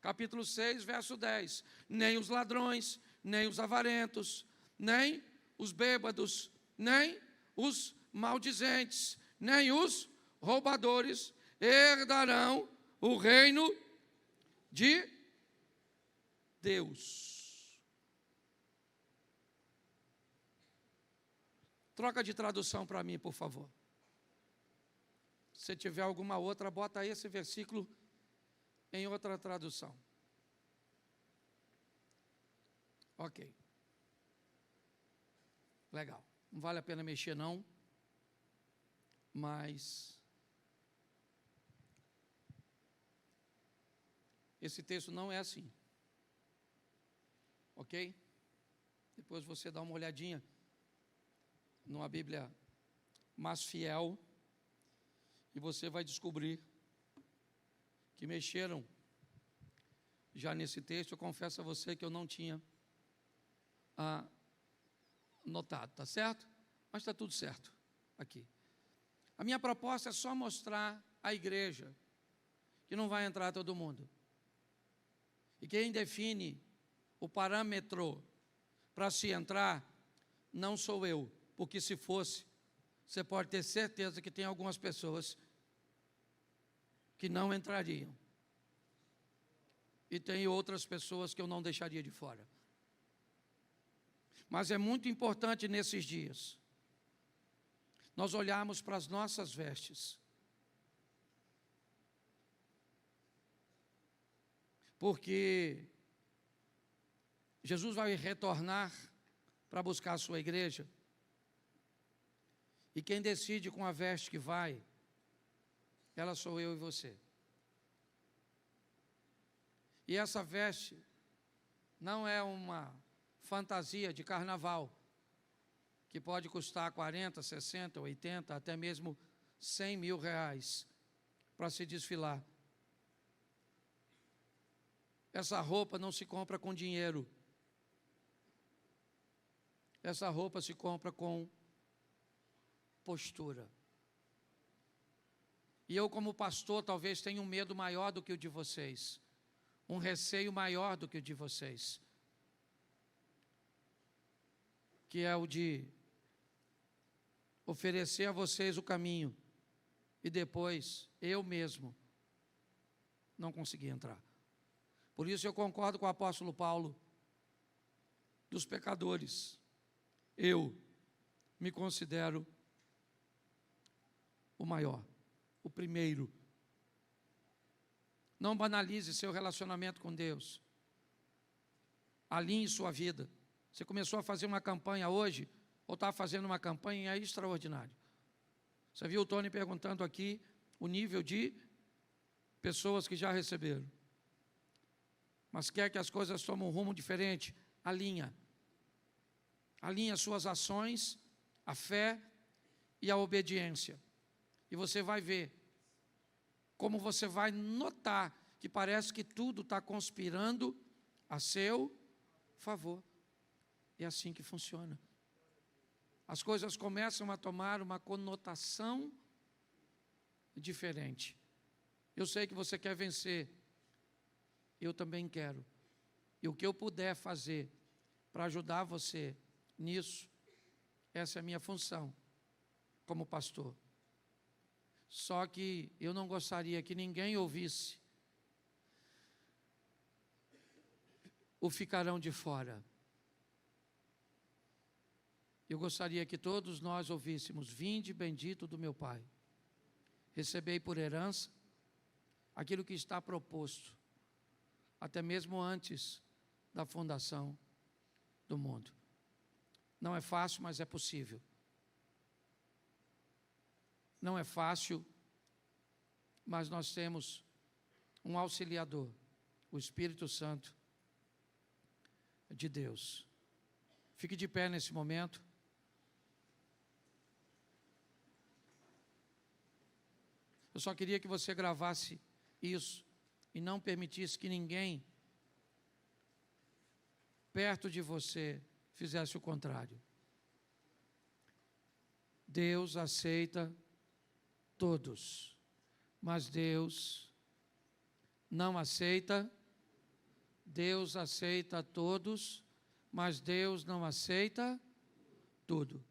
capítulo 6, verso 10. Nem os ladrões, nem os avarentos, nem os bêbados, nem os maldizentes, nem os roubadores herdarão o reino de Deus. Troca de tradução para mim, por favor. Se tiver alguma outra, bota aí esse versículo em outra tradução. Ok. Legal. Não vale a pena mexer, não. Mas esse texto não é assim. Ok? Depois você dá uma olhadinha numa Bíblia mais fiel e você vai descobrir que mexeram já nesse texto. Eu confesso a você que eu não tinha notado, tá certo? Mas está tudo certo aqui. A minha proposta é só mostrar à igreja que não vai entrar todo mundo. E quem define o parâmetro para se entrar não sou eu, porque se fosse, você pode ter certeza que tem algumas pessoas que não entrariam. E tem outras pessoas que eu não deixaria de fora. Mas é muito importante nesses dias nós olharmos para as nossas vestes. Porque Jesus vai retornar para buscar a sua igreja. E quem decide com a veste que vai, ela sou eu e você. E essa veste não é uma fantasia de carnaval, que pode custar 40, 60, 80, até mesmo 100 mil reais para se desfilar. Essa roupa não se compra com dinheiro. Essa roupa se compra com postura. E eu, como pastor, talvez tenha um medo maior do que o de vocês, um receio maior do que o de vocês, que é o de oferecer a vocês o caminho e depois eu mesmo não conseguir entrar. Por isso eu concordo com o apóstolo Paulo, dos pecadores. Eu me considero o maior, o primeiro. Não banalize seu relacionamento com Deus. Alinhe sua vida. Você começou a fazer uma campanha hoje, ou está fazendo uma campanha extraordinária. Você viu o Tony perguntando aqui o nível de pessoas que já receberam. Mas quer que as coisas tomem um rumo diferente? Alinha. Alinha as suas ações, a fé e a obediência. E você vai ver como você vai notar que parece que tudo está conspirando a seu favor. É assim que funciona. As coisas começam a tomar uma conotação diferente. Eu sei que você quer vencer. Eu também quero. E o que eu puder fazer para ajudar você nisso, essa é a minha função. como pastor. Só que eu não gostaria que ninguém ouvisse o ficarão de fora. Eu gostaria que todos nós ouvíssemos: vinde bendito do meu Pai, recebei por herança aquilo que está proposto, até mesmo antes da fundação do mundo. Não é fácil, mas é possível. Não é fácil, mas nós temos um auxiliador, o Espírito Santo de Deus. Fique de pé nesse momento. Eu só queria que você gravasse isso e não permitisse que ninguém perto de você fizesse o contrário. Deus aceita todos, mas Deus não aceita. Deus aceita todos, mas Deus não aceita tudo.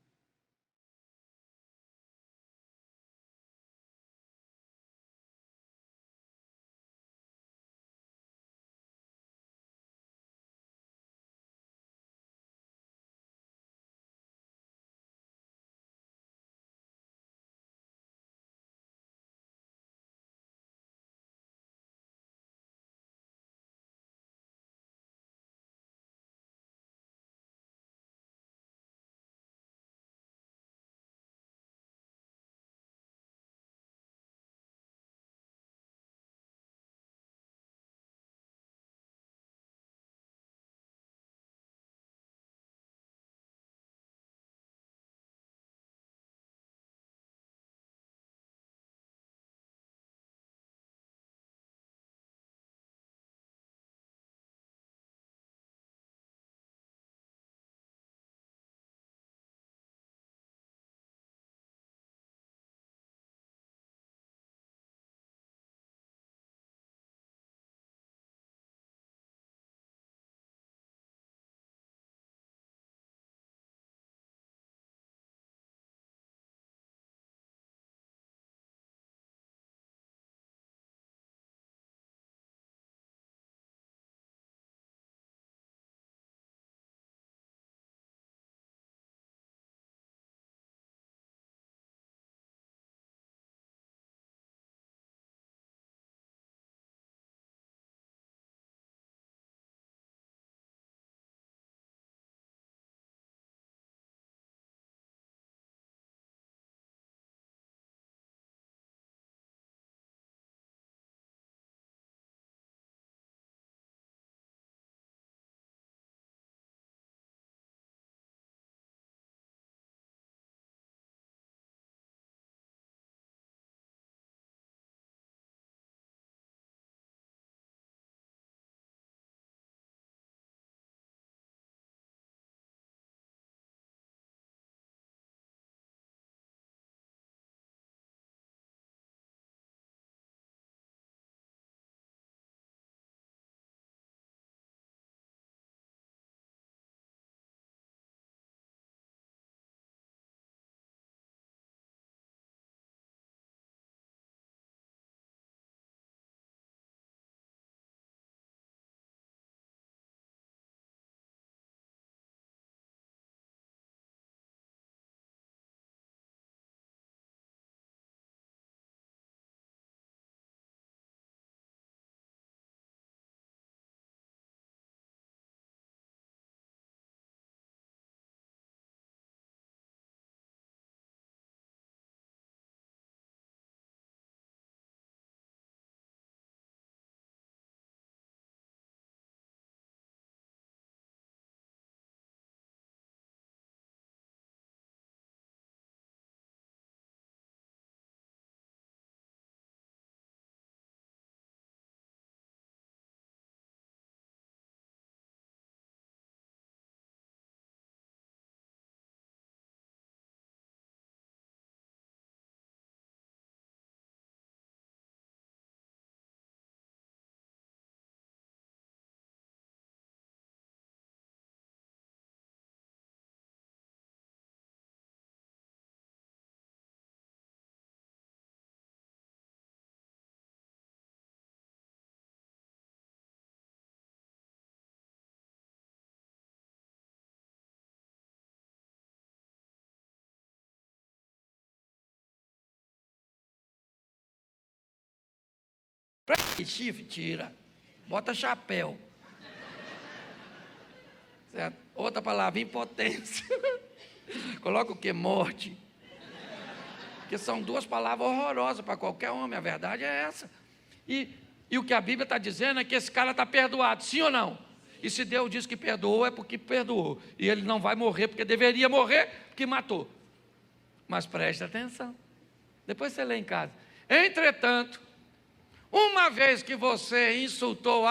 Chifre, tira. Bota chapéu. Certo? Outra palavra, impotência. Coloca o quê? Morte. Porque são duas palavras horrorosas para qualquer homem, a verdade é essa. E o que a Bíblia está dizendo é que esse cara está perdoado, sim ou não? E se Deus diz que perdoou, é porque perdoou. E ele não vai morrer porque deveria morrer, porque matou. Mas preste atenção. Depois você lê em casa. Entretanto, uma vez que você insultou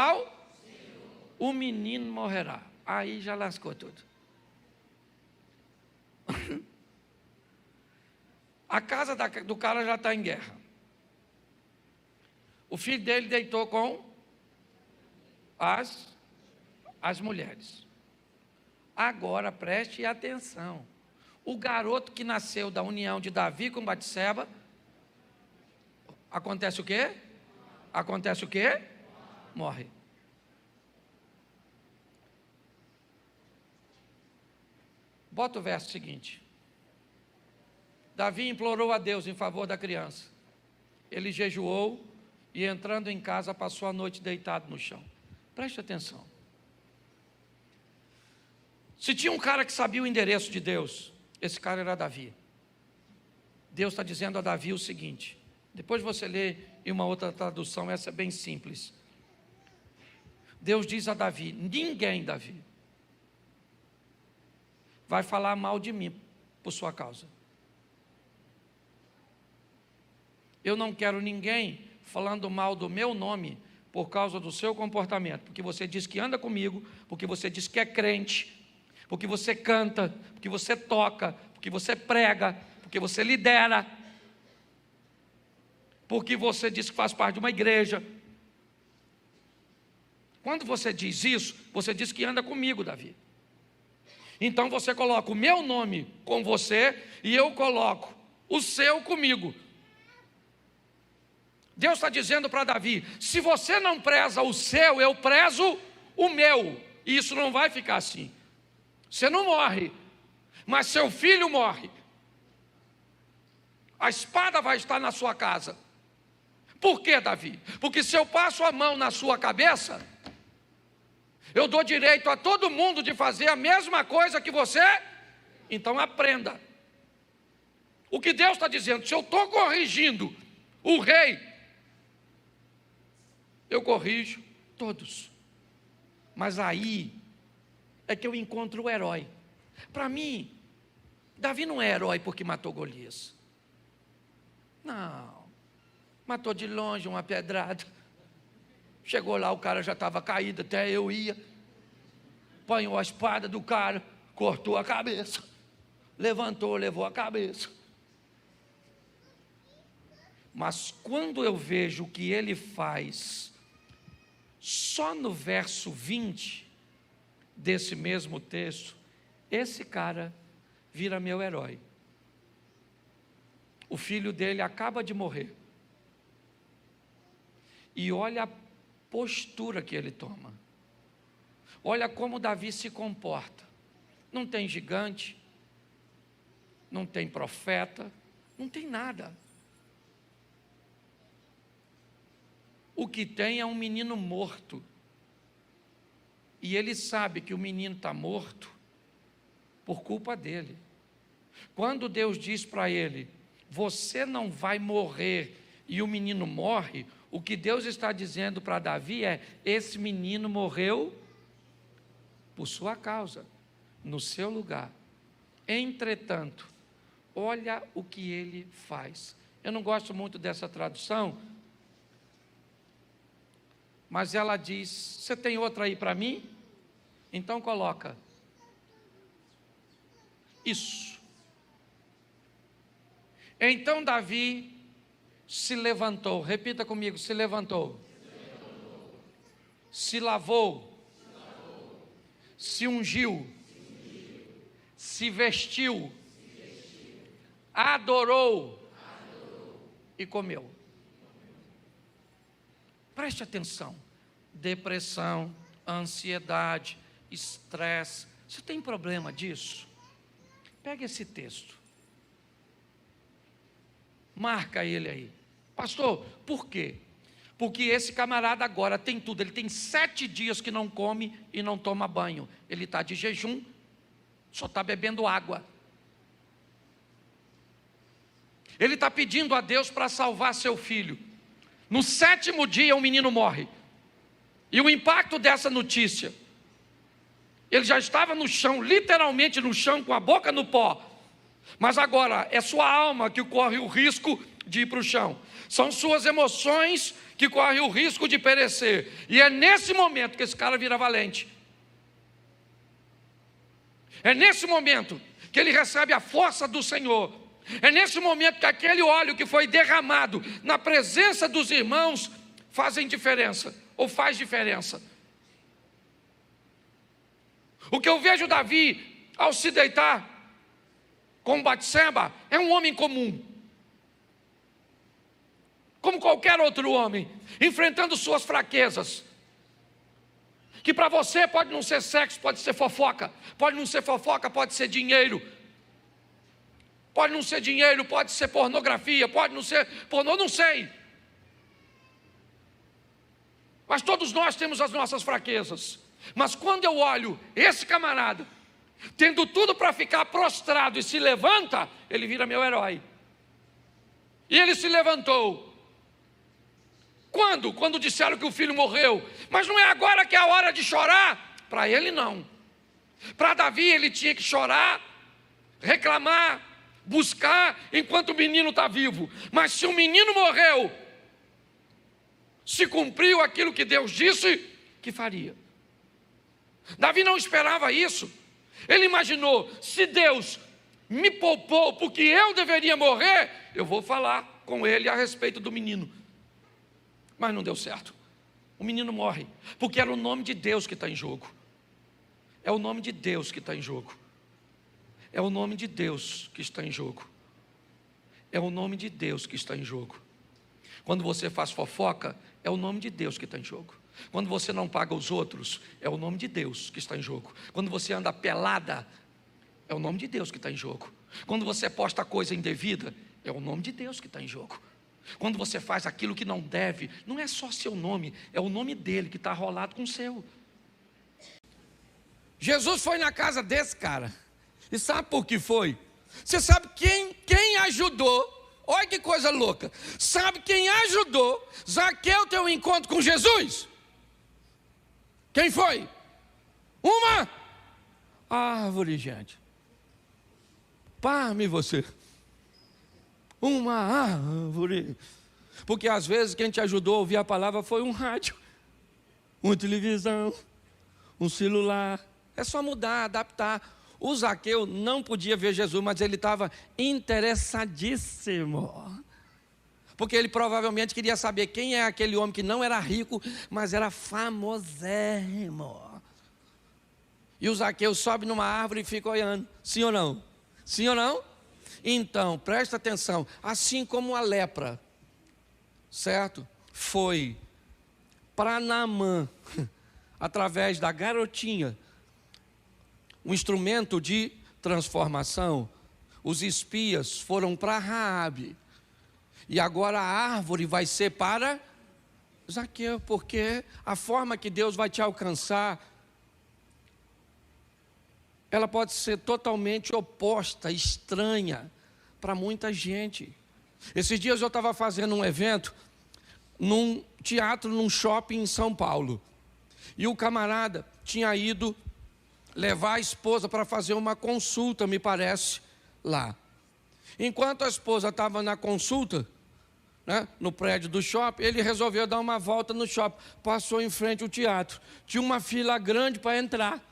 o menino morrerá. Aí já lascou tudo. A casa do cara já está em guerra. O filho dele deitou com as mulheres. Agora preste atenção. O garoto que nasceu da união de Davi com Batseba, acontece o quê? Acontece o quê? Morre. Bota o verso seguinte. Davi implorou a Deus em favor da criança. Ele jejuou e, entrando em casa, passou a noite deitado no chão. Preste atenção. Se tinha um cara que sabia o endereço de Deus, esse cara era Davi. Deus está dizendo a Davi o seguinte, depois você lê em uma outra tradução, essa é bem simples. Deus diz a Davi, ninguém, Davi, vai falar mal de mim por sua causa. Eu não quero ninguém falando mal do meu nome por causa do seu comportamento, porque você diz que anda comigo, porque você diz que é crente, porque você canta, porque você toca, porque você prega, porque você lidera, porque você diz que faz parte de uma igreja. Quando você diz isso, você diz que anda comigo, Davi. Então você coloca o meu nome com você e eu coloco o seu comigo. Deus está dizendo para Davi, se você não preza o seu, eu prezo o meu. E isso não vai ficar assim. Você não morre, mas seu filho morre. A espada vai estar na sua casa. Por quê, Davi? Porque se eu passo a mão na sua cabeça, eu dou direito a todo mundo de fazer a mesma coisa que você, então aprenda. O que Deus está dizendo, se eu estou corrigindo o rei, eu corrijo todos. Mas aí é que eu encontro o herói. Para mim, Davi não é herói porque matou Golias. Não. Matou de longe uma pedrada. Chegou lá, o cara já estava caído, até eu ia. Apanhou a espada do cara, cortou a cabeça. Levantou, levou a cabeça. Mas quando eu vejo o que ele faz, só no verso 20 desse mesmo texto, esse cara vira meu herói. O filho dele acaba de morrer. E olha a postura que ele toma. Olha como Davi se comporta. Não tem gigante, não tem profeta, não tem nada. O que tem é um menino morto. E ele sabe que o menino está morto por culpa dele. Quando Deus diz para ele, você não vai morrer, e o menino morre, o que Deus está dizendo para Davi é, esse menino morreu por sua causa, no seu lugar. Entretanto, olha o que ele faz. Eu não gosto muito dessa tradução, mas ela diz, você tem outra aí para mim? Então coloca. Isso. Então Davi se levantou, repita comigo, se levantou. Se lavou. Se ungiu. Se vestiu. Adorou. E comeu. Preste atenção. Depressão, ansiedade, estresse. Você tem problema disso? Pega esse texto. Marca ele aí. Pastor, por quê? Porque esse camarada agora tem tudo. Ele tem 7 dias que não come e não toma banho. Ele está de jejum, só está bebendo água. Ele está pedindo a Deus para salvar seu filho. No 7º dia o menino morre. E o impacto dessa notícia, ele já estava no chão, literalmente no chão, com a boca no pó. Mas agora é sua alma que corre o risco de ir para o chão. São suas emoções que correm o risco de perecer. E é nesse momento que esse cara vira valente. É nesse momento que ele recebe a força do Senhor. É nesse momento que aquele óleo que foi derramado na presença dos irmãos fazem diferença, ou faz diferença. O que eu vejo Davi ao se deitar com Batseba é um homem comum, como qualquer outro homem, enfrentando suas fraquezas, que para você pode não ser sexo, pode ser fofoca, pode não ser fofoca, pode ser dinheiro, pode não ser dinheiro, pode ser pornografia, pode não ser pornô, não sei, mas todos nós temos as nossas fraquezas. Mas quando eu olho esse camarada, tendo tudo para ficar prostrado e se levanta, ele vira meu herói. E ele se levantou. Quando? Quando disseram que o filho morreu. Mas não é agora que é a hora de chorar? Para ele não. Para Davi ele tinha que chorar, reclamar, buscar enquanto o menino está vivo. Mas se o menino morreu, se cumpriu aquilo que Deus disse que faria. Davi não esperava isso. Ele imaginou, se Deus me poupou porque eu deveria morrer, eu vou falar com ele a respeito do menino. Mas não deu certo. O menino morre, porque era o nome de Deus que está em jogo. É o nome de Deus que está em jogo. É o nome de Deus que está em jogo. É o nome de Deus que está em jogo. Quando você faz fofoca, é o nome de Deus que está em jogo. Quando você não paga os outros, é o nome de Deus que está em jogo. Quando você anda pelada, é o nome de Deus que está em jogo. Quando você posta coisa indevida, é o nome de Deus que está em jogo. Quando você faz aquilo que não deve, não é só seu nome, é o nome dele que está rolado com o seu. Jesus foi na casa desse cara. E sabe por que foi? Você sabe quem ajudou? Olha que coisa louca. Sabe quem ajudou Zaqueu ter um encontro com Jesus? Quem foi? Uma árvore, gente. Parme você. Uma árvore. Porque às vezes quem te ajudou a ouvir a palavra foi um rádio, uma televisão, um celular. É só mudar, adaptar. O Zaqueu não podia ver Jesus, mas ele estava interessadíssimo. Porque ele provavelmente queria saber quem é aquele homem que não era rico, mas era famosérrimo. E o Zaqueu sobe numa árvore e fica olhando. Sim ou não? Sim ou não? Então, presta atenção. Assim como a lepra, certo? Foi para Naamã, através da garotinha, um instrumento de transformação. Os espias foram para Raabe. E agora a árvore vai ser para Zaqueu, porque a forma que Deus vai te alcançar, ela pode ser totalmente oposta, estranha para muita gente. Esses dias eu estava fazendo um evento num teatro, num shopping em São Paulo. E o camarada tinha ido levar a esposa para fazer uma consulta, me parece, lá. Enquanto a esposa estava na consulta, né, no prédio do shopping, ele resolveu dar uma volta no shopping. Passou em frente ao teatro. Tinha uma fila grande para entrar.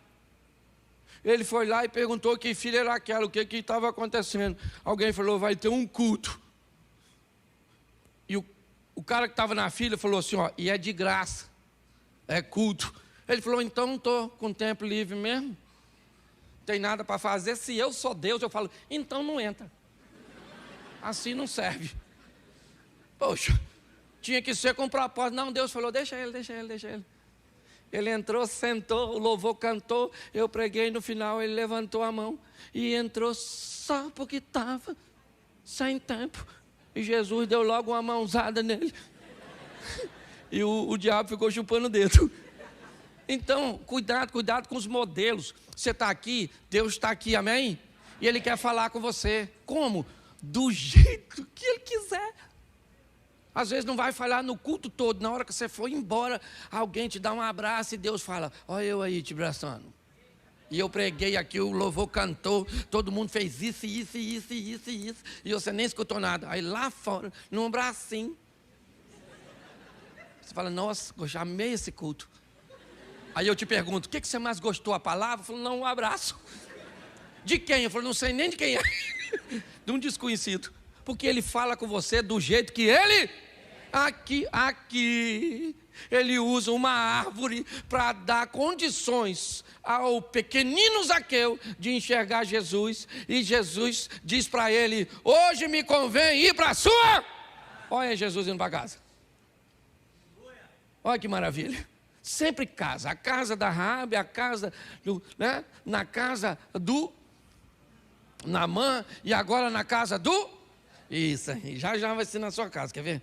Ele foi lá e perguntou que filha era aquela, o que estava acontecendo. Alguém falou, vai ter um culto. E o cara que estava na fila falou assim, ó, e é de graça, é culto. Ele falou, então não estou com tempo livre mesmo, não tem nada para fazer. Se eu sou Deus, eu falo, então não entra. Assim não serve. Poxa, tinha que ser com propósito. Não, Deus falou, deixa ele. Ele entrou, sentou, o louvor cantou, eu preguei no final, ele levantou a mão e entrou só porque estava sem tempo. E Jesus deu logo uma mãozada nele. E o diabo ficou chupando o dedo. Então, cuidado com os modelos. Você está aqui, Deus está aqui, amém? E Ele quer falar com você. Como? Do jeito que Ele quiser. Às vezes não vai falar no culto todo. Na hora que você for embora, alguém te dá um abraço e Deus fala: olha eu aí te abraçando. E eu preguei aqui, o louvor cantou, todo mundo fez isso. E você nem escutou nada. Aí lá fora, num bracinho, você fala: nossa, eu já amei esse culto. Aí eu te pergunto: o que você mais gostou? A palavra? Eu falo: não, um abraço. De quem? Eu falo: não sei nem de quem é. De um desconhecido. Porque ele fala com você do jeito que ele... Aqui, ele usa uma árvore para dar condições ao pequenino Zaqueu de enxergar Jesus. E Jesus diz para ele: hoje me convém ir para a sua... Olha Jesus indo para casa. Olha que maravilha. Sempre casa. A casa da Raabe, a casa do... né? Na casa do... Naamã, e agora na casa do... Isso aí, já vai ser na sua casa, quer ver?